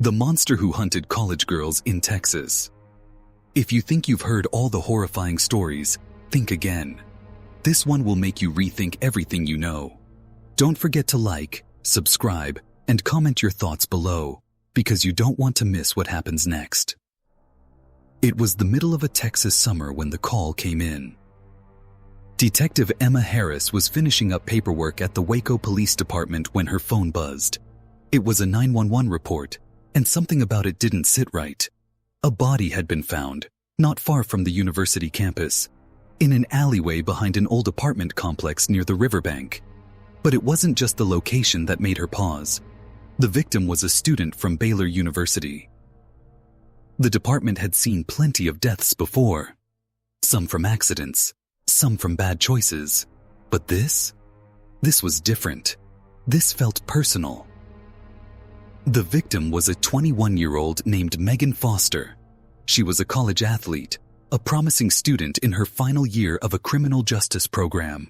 the monster who hunted college girls in Texas. If you think you've heard all the horrifying stories, think again. This one will make you rethink everything you know. Don't forget to like, subscribe, and comment your thoughts below, because you don't want to miss what happens next. It was the middle of a Texas summer when the call came in. Detective Emma Harris was finishing up paperwork at the Waco Police Department when her phone buzzed. It was a 911 report, and something about it didn't sit right. A body had been found, not far from the university campus, in an alleyway behind an old apartment complex near the riverbank. But it wasn't just the location that made her pause. The victim was a student from Baylor University. The department had seen plenty of deaths before, some from accidents, some from bad choices. But this was different. This felt personal. The victim was a 21-year-old named Megan Foster. She was a college athlete, a promising student in her final year of a criminal justice program.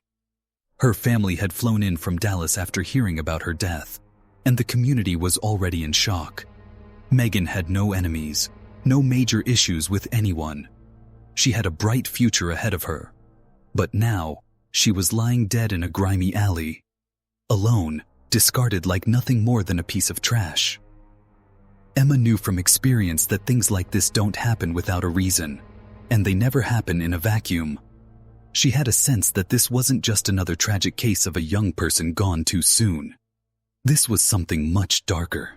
Her family had flown in from Dallas after hearing about her death, and the community was already in shock. Megan had no enemies, no major issues with anyone. She had a bright future ahead of her. But now, she was lying dead in a grimy alley, alone, discarded like nothing more than a piece of trash. Emma knew from experience that things like this don't happen without a reason, and they never happen in a vacuum. She had a sense that this wasn't just another tragic case of a young person gone too soon. This was something much darker.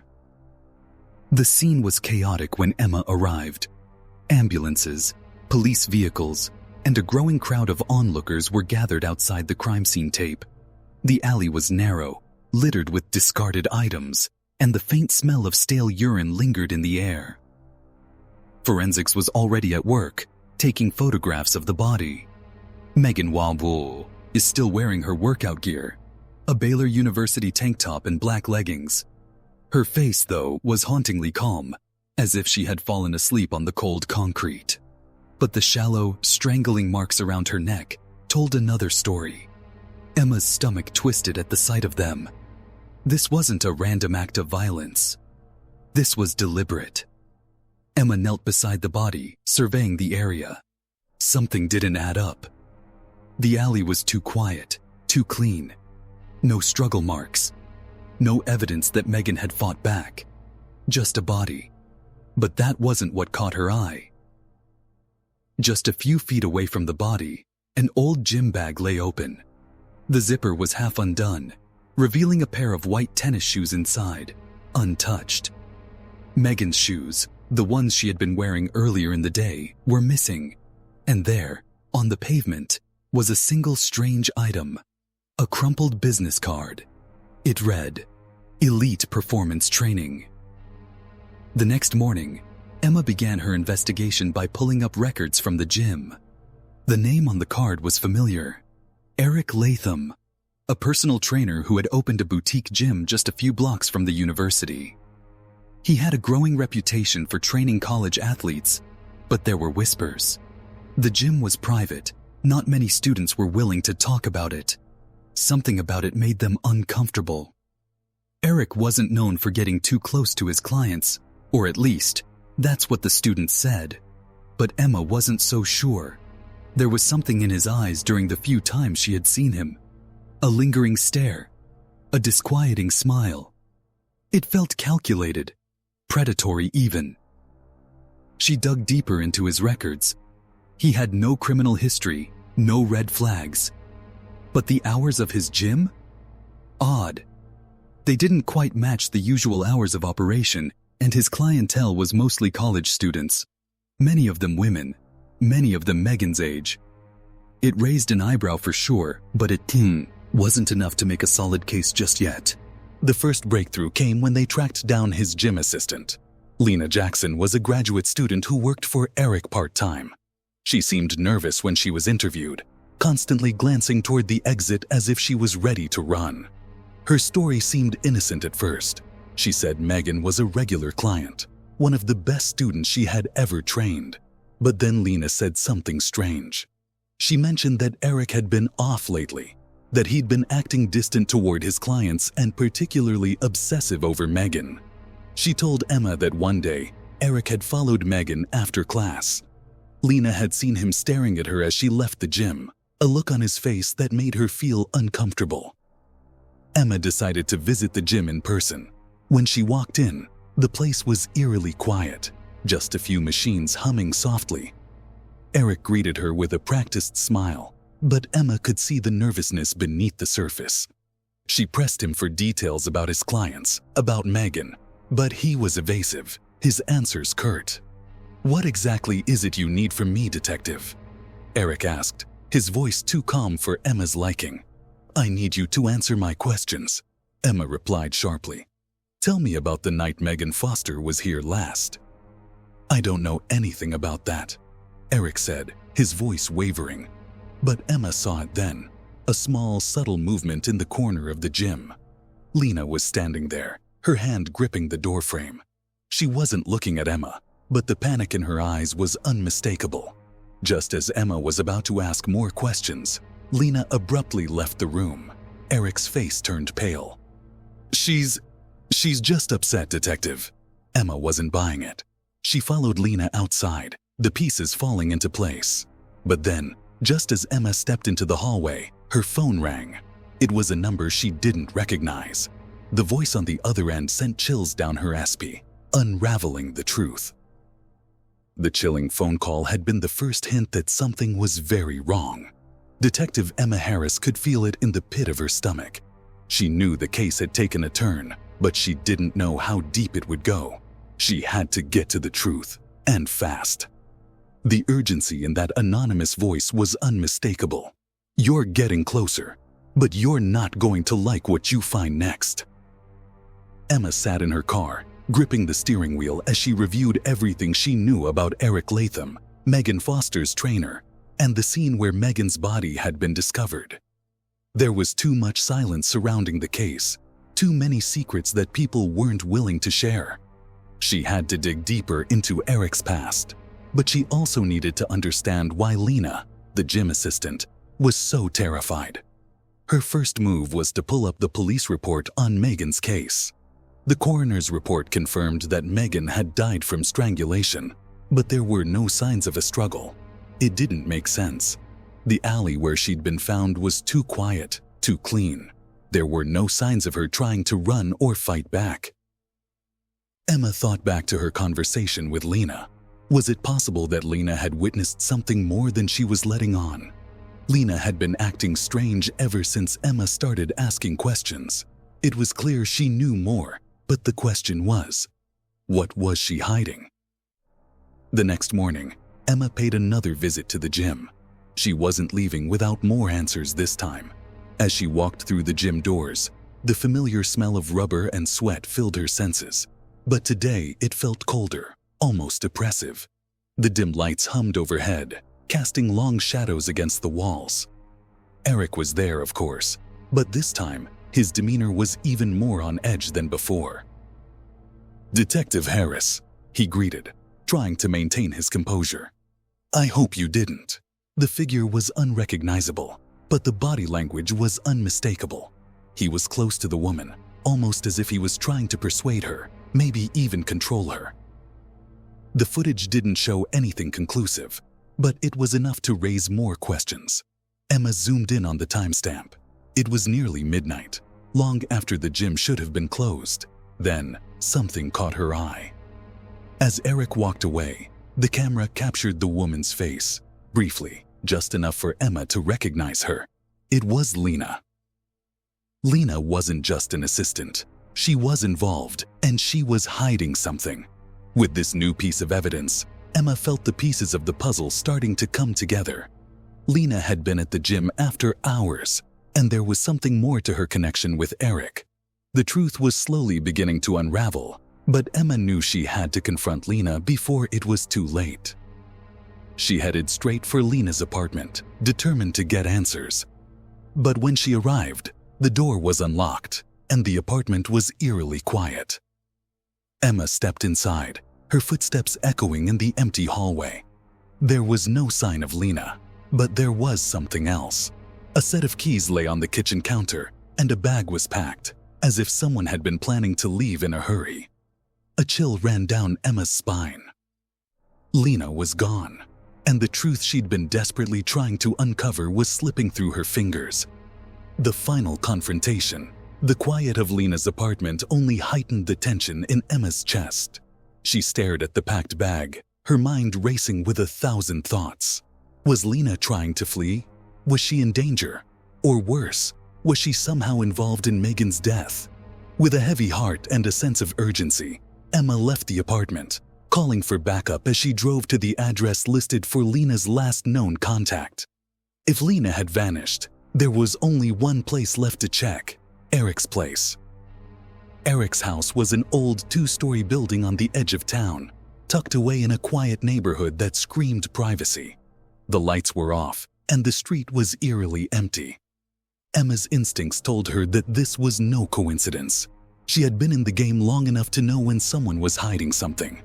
The scene was chaotic when Emma arrived. Ambulances, police vehicles, and a growing crowd of onlookers were gathered outside the crime scene tape. The alley was narrow, littered with discarded items, and the faint smell of stale urine lingered in the air. Forensics was already at work, taking photographs of the body. Megan Wabu is still wearing her workout gear, a Baylor University tank top and black leggings. Her face, though, was hauntingly calm, as if she had fallen asleep on the cold concrete. But the shallow, strangling marks around her neck told another story. Emma's stomach twisted at the sight of them. This wasn't a random act of violence. This was deliberate. Emma knelt beside the body, surveying the area. Something didn't add up. The alley was too quiet, too clean. No struggle marks. No evidence that Megan had fought back. Just a body. But that wasn't what caught her eye. Just a few feet away from the body, an old gym bag lay open. The zipper was half undone, revealing a pair of white tennis shoes inside, untouched. Megan's shoes, the ones she had been wearing earlier in the day, were missing. And there, on the pavement, was a single strange item, a crumpled business card. It read, "Elite Performance Training." The next morning, Emma began her investigation by pulling up records from the gym. The name on the card was familiar. Eric Latham, a personal trainer who had opened a boutique gym just a few blocks from the university. He had a growing reputation for training college athletes, but there were whispers. The gym was private. Not many students were willing to talk about it. Something about it made them uncomfortable. Eric wasn't known for getting too close to his clients, or at least, that's what the students said. But Emma wasn't so sure. There was something in his eyes during the few times she had seen him. A lingering stare. A disquieting smile. It felt calculated. Predatory even. She dug deeper into his records. He had no criminal history, no red flags. But the hours of his gym? Odd. They didn't quite match the usual hours of operation, and his clientele was mostly college students. Many of them women, many of them Megan's age. It raised an eyebrow for sure, but it wasn't enough to make a solid case just yet. The first breakthrough came when they tracked down his gym assistant. Lena Jackson was a graduate student who worked for Eric part-time. She seemed nervous when she was interviewed, constantly glancing toward the exit as if she was ready to run. Her story seemed innocent at first. She said Megan was a regular client, one of the best students she had ever trained. But then Lena said something strange. She mentioned that Eric had been off lately, that he'd been acting distant toward his clients and particularly obsessive over Megan. She told Emma that one day, Eric had followed Megan after class. Lena had seen him staring at her as she left the gym, a look on his face that made her feel uncomfortable. Emma decided to visit the gym in person. When she walked in, the place was eerily quiet, just a few machines humming softly. Eric greeted her with a practiced smile, but Emma could see the nervousness beneath the surface. She pressed him for details about his clients, about Megan, but he was evasive, his answers curt. "What exactly is it you need from me, detective?" Eric asked, his voice too calm for Emma's liking. "I need you to answer my questions," Emma replied sharply. "Tell me about the night Megan Foster was here last." "I don't know anything about that," Eric said, his voice wavering. But Emma saw it then, a small, subtle movement in the corner of the gym. Lena was standing there, her hand gripping the doorframe. She wasn't looking at Emma, but the panic in her eyes was unmistakable. Just as Emma was about to ask more questions, Lena abruptly left the room. Eric's face turned pale. She's just upset, detective." Emma wasn't buying it. She followed Lena outside, the pieces falling into place. But then, just as Emma stepped into the hallway, her phone rang. It was a number she didn't recognize. The voice on the other end sent chills down her SP, unraveling the truth. The chilling phone call had been the first hint that something was very wrong. Detective Emma Harris could feel it in the pit of her stomach. She knew the case had taken a turn, but she didn't know how deep it would go. She had to get to the truth, and fast. The urgency in that anonymous voice was unmistakable. "You're getting closer, but you're not going to like what you find next." Emma sat in her car, gripping the steering wheel as she reviewed everything she knew about Eric Latham, Megan Foster's trainer, and the scene where Megan's body had been discovered. There was too much silence surrounding the case, too many secrets that people weren't willing to share. She had to dig deeper into Eric's past, but she also needed to understand why Lena, the gym assistant, was so terrified. Her first move was to pull up the police report on Megan's case. The coroner's report confirmed that Megan had died from strangulation, but there were no signs of a struggle. It didn't make sense. The alley where she'd been found was too quiet, too clean. There were no signs of her trying to run or fight back. Emma thought back to her conversation with Lena. Was it possible that Lena had witnessed something more than she was letting on? Lena had been acting strange ever since Emma started asking questions. It was clear she knew more, but the question was, what was she hiding? The next morning, Emma paid another visit to the gym. She wasn't leaving without more answers this time. As she walked through the gym doors, the familiar smell of rubber and sweat filled her senses. But today it felt colder, almost oppressive. The dim lights hummed overhead, casting long shadows against the walls. Eric was there, of course, but this time his demeanor was even more on edge than before. "Detective Harris," he greeted, trying to maintain his composure. "I hope you didn't." The figure was unrecognizable, but the body language was unmistakable. He was close to the woman, almost as if he was trying to persuade her, maybe even control her. The footage didn't show anything conclusive, but it was enough to raise more questions. Emma zoomed in on the timestamp. It was nearly midnight, long after the gym should have been closed. Then, something caught her eye. As Eric walked away, the camera captured the woman's face, briefly, just enough for Emma to recognize her. It was Lena. Lena wasn't just an assistant. She was involved, and she was hiding something. With this new piece of evidence, Emma felt the pieces of the puzzle starting to come together. Lena had been at the gym after hours, and there was something more to her connection with Eric. The truth was slowly beginning to unravel, but Emma knew she had to confront Lena before it was too late. She headed straight for Lena's apartment, determined to get answers. But when she arrived, the door was unlocked, and the apartment was eerily quiet. Emma stepped inside, her footsteps echoing in the empty hallway. There was no sign of Lena, but there was something else. A set of keys lay on the kitchen counter, and a bag was packed, as if someone had been planning to leave in a hurry. A chill ran down Emma's spine. Lena was gone, and the truth she'd been desperately trying to uncover was slipping through her fingers. The final confrontation, the quiet of Lena's apartment, only heightened the tension in Emma's chest. She stared at the packed bag, her mind racing with 1,000 thoughts. Was Lena trying to flee? Was she in danger? Or worse, was she somehow involved in Megan's death? With a heavy heart and a sense of urgency, Emma left the apartment, calling for backup as she drove to the address listed for Lena's last known contact. If Lena had vanished, there was only one place left to check: Eric's place. Eric's house was an old 2-story building on the edge of town, tucked away in a quiet neighborhood that screamed privacy. The lights were off, and the street was eerily empty. Emma's instincts told her that this was no coincidence. She had been in the game long enough to know when someone was hiding something.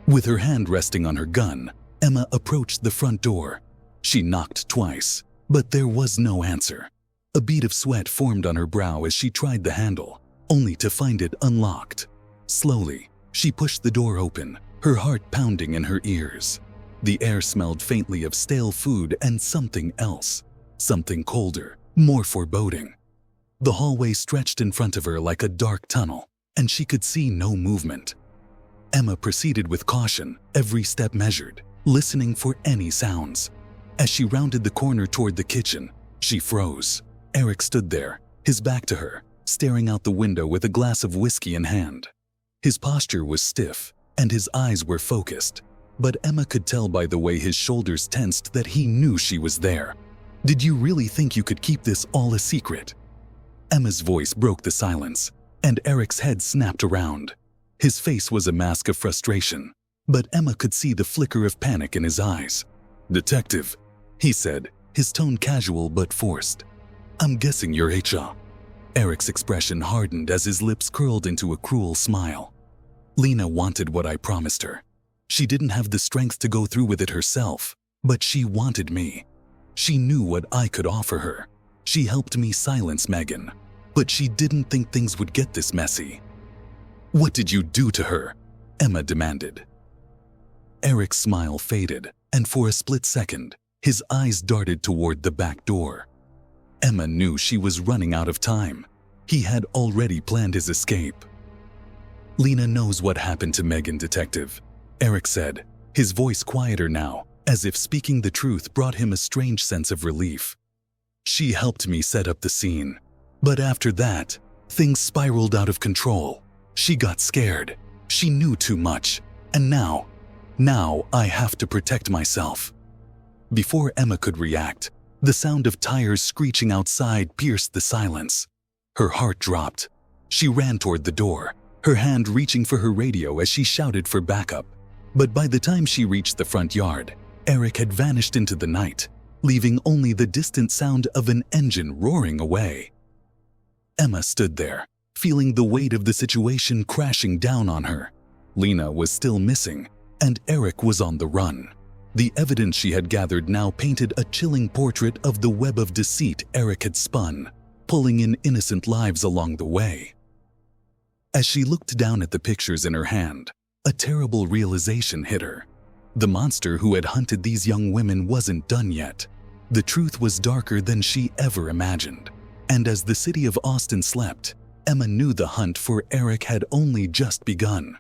With her hand resting on her gun, Emma approached the front door. She knocked twice, but there was no answer. A bead of sweat formed on her brow as she tried the handle, only to find it unlocked. Slowly, she pushed the door open, her heart pounding in her ears. The air smelled faintly of stale food and something else, something colder, more foreboding. The hallway stretched in front of her like a dark tunnel, and she could see no movement. Emma proceeded with caution, every step measured, listening for any sounds. As she rounded the corner toward the kitchen, she froze. Eric stood there, his back to her, staring out the window with a glass of whiskey in hand. His posture was stiff, and his eyes were focused, but Emma could tell by the way his shoulders tensed that he knew she was there. "Did you really think you could keep this all a secret?" Emma's voice broke the silence, and Eric's head snapped around. His face was a mask of frustration, but Emma could see the flicker of panic in his eyes. "Detective," he said, his tone casual but forced. "I'm guessing you're HR." Eric's expression hardened as his lips curled into a cruel smile. "Lena wanted what I promised her. She didn't have the strength to go through with it herself, but she wanted me. She knew what I could offer her. She helped me silence Megan, but she didn't think things would get this messy." "What did you do to her?" Emma demanded. Eric's smile faded, and for a split second, his eyes darted toward the back door. Emma knew she was running out of time. He had already planned his escape. "Lena knows what happened to Megan, Detective," Eric said, his voice quieter now, as if speaking the truth brought him a strange sense of relief. "She helped me set up the scene. But after that, things spiraled out of control. She got scared. She knew too much. And now I have to protect myself." Before Emma could react, the sound of tires screeching outside pierced the silence. Her heart dropped. She ran toward the door, her hand reaching for her radio as she shouted for backup. But by the time she reached the front yard, Eric had vanished into the night, leaving only the distant sound of an engine roaring away. Emma stood there, feeling the weight of the situation crashing down on her. Lena was still missing, and Eric was on the run. The evidence she had gathered now painted a chilling portrait of the web of deceit Eric had spun, pulling in innocent lives along the way. As she looked down at the pictures in her hand, a terrible realization hit her. The monster who had hunted these young women wasn't done yet. The truth was darker than she ever imagined. And as the city of Austin slept, Emma knew the hunt for Eric had only just begun.